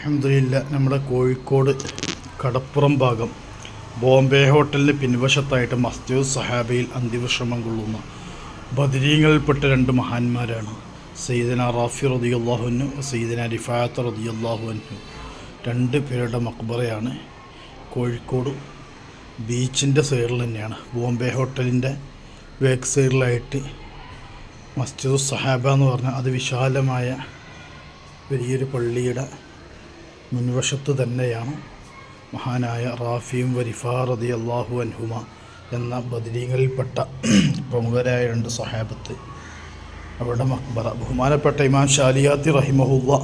അൽഹംദുലില്ലാ നമ്മുടെ കോഴിക്കോട് കടപ്പുറം ഭാഗം ബോംബെ ഹോട്ടലിന് പിൻവശത്തായിട്ട് മസ്ജിദ് സഹാബയിൽ അന്തിവിശ്രമം കൊള്ളുന്ന ബദരീങ്ങളിൽപ്പെട്ട രണ്ട് മഹാന്മാരാണ് സയ്യിദന റാഫി റളിയല്ലാഹു അൻഹു, സയ്യിദന റിഫാഅത്ത് റളിയല്ലാഹു അൻഹു. രണ്ട് പേരുടെ മക്ബറയാണ് കോഴിക്കോട് ബീച്ചിൻ്റെ സൈഡിൽ തന്നെയാണ്. ബോംബെ ഹോട്ടലിൻ്റെ ബാക്ക് സൈഡിലായിട്ട് മസ്ജിദ് സഹാബ എന്ന് പറഞ്ഞാൽ അതിവിശാലമായ വലിയൊരു പള്ളിയുടെ മുൻവശത്ത് തന്നെയാണ് മഹാനായ റാഫിയും വരിഫാ റളിയല്ലാഹു അൻഹുമ എന്ന ബദരീങ്ങളിൽപ്പെട്ട പ്രമുഖരായ രണ്ട് സഹാബത്ത് അവരുടെ മക്ബറ. ബഹുമാനപ്പെട്ട ഇമാം ഷാലിയാത്തി റഹിമഹുല്ല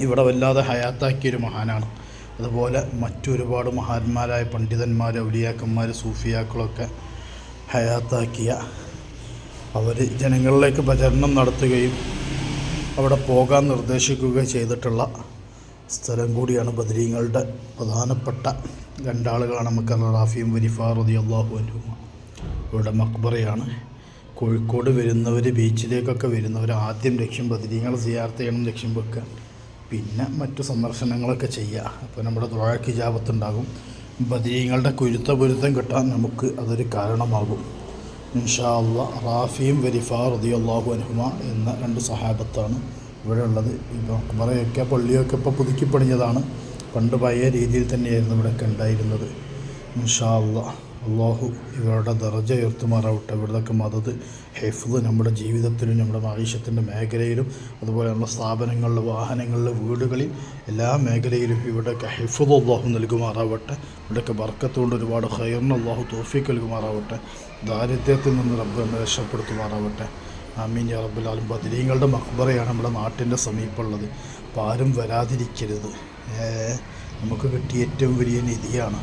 ഇവിടെ വല്ലാതെ ഹയാത്താക്കിയൊരു മഹാനാണ്. അതുപോലെ മറ്റൊരുപാട് മഹാന്മാരായ പണ്ഡിതന്മാർ, ഔലിയാക്കന്മാർ, സൂഫിയാക്കളൊക്കെ ഹയാത്താക്കിയ, അവർ ജനങ്ങളിലേക്ക് പ്രചരണം നടത്തുകയും അവിടെ പോകാൻ നിർദ്ദേശിക്കുകയും ചെയ്തിട്ടുള്ള സ്ഥലം കൂടിയാണ്. ബദരീങ്ങളുടെ പ്രധാനപ്പെട്ട രണ്ടാളുകളാണ് നമുക്കറിയാം, റാഫിയും വരിഫാ റളിയല്ലാഹു അൻഹുമ. ഇവിടെ മക്ബറയാണ്. കോഴിക്കോട് വരുന്നവർ, ബീച്ചിലേക്കൊക്കെ വരുന്നവർ ആദ്യം ലക്ഷ്യം ബദരീങ്ങളെ സിയാറത്ത് ചെയ്യണം ലക്ഷ്യം വെക്കുക, പിന്നെ മറ്റു സന്ദർശനങ്ങളൊക്കെ ചെയ്യുക. അപ്പോൾ നമ്മുടെ ദുആക്ക് ഇജാബത്തുണ്ടാകും. ബദരീങ്ങളുടെ പൊരുത്തം കിട്ടാൻ നമുക്ക് അതൊരു കാരണമാകും ഇൻഷാ അല്ലാഹ്. റാഫിയും വരിഫാ റളിയല്ലാഹു അൻഹുമ എന്ന രണ്ട് സഹാബത്താണ് ഇവിടെ ഉള്ളത്. ഇപ്പോൾ മക്ബറയൊക്കെ പള്ളിയൊക്കെ ഇപ്പോൾ പുതുക്കി പണിഞ്ഞതാണ്. പണ്ട് പഴയ രീതിയിൽ തന്നെയായിരുന്നു ഇവിടെയൊക്കെ ഉണ്ടായിരുന്നത്. ഇൻഷാ അല്ലാഹ് അള്ളാഹു ഇവരുടെ ദർജ ഉയർത്തുമാറാവട്ടെ. ഇവിടുത്തെ മദത്, ഹിഫ്ള് നമ്മുടെ ജീവിതത്തിലും നമ്മുടെ മഈശത്തിൻ്റെ മേഖലയിലും അതുപോലെ നമ്മുടെ സ്ഥാപനങ്ങളിൽ, വാഹനങ്ങളിൽ, വീടുകളിൽ, എല്ലാ മേഖലയിലും ഇവിടെയൊക്കെ ഹിഫ്ള് അള്ളാഹു നൽകുമാറാവട്ടെ. ഇവിടെയൊക്കെ ബർക്കത്ത് കൊണ്ട് ഒരുപാട് ഖൈറിന് അള്ളാഹു തൗഫീഖ് നൽകുമാറാവട്ടെ. ദാരിദ്ര്യത്തിൽ നിന്ന് റബ്ബ് നമ്മെ രക്ഷപ്പെടുത്തുമാറാവട്ടെ. ആമീൻ യാ റബ്ബൽ ആലമീൻ. ബദരീങ്ങളുടെ മക്ബറയാണ് നമ്മുടെ നാട്ടിൻ്റെ സമീപമുള്ളത്. അപ്പോൾ ആരും വരാതിരിക്കരുത്. നമുക്ക് കിട്ടിയ ഏറ്റവും വലിയ നിധിയാണ്.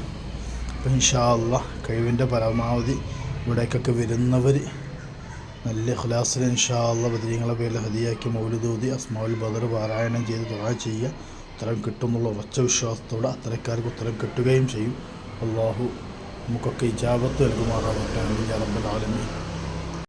അപ്പോൾ ഇൻഷാ അല്ലാഹ് കഴിവിൻ്റെ പരമാവധി ഇവിടേക്കൊക്കെ വരുന്നവർ നല്ല ഇഖ്ലാസിൽ ഇൻഷാ അല്ലാഹ് ബദരീങ്ങളെ പേരിൽ ഹദിയാക്കി മൗലിദൂതി അസ്മാഉൽ ബദർ പാരായണം ചെയ്ത് ദുആ ചെയ്യുക. ഉത്തരം കിട്ടുമെന്നുള്ള ഉറച്ച വിശ്വാസത്തോടെ അത്തരക്കാർക്ക് ഉത്തരം കിട്ടുകയും ചെയ്യും. അള്ളാഹു നമുക്കൊക്കെ ഇജാബത്ത് നൽകുമാറാവട്ടെ. ആമീൻ യാ റബ്ബൽ ആലമീൻ.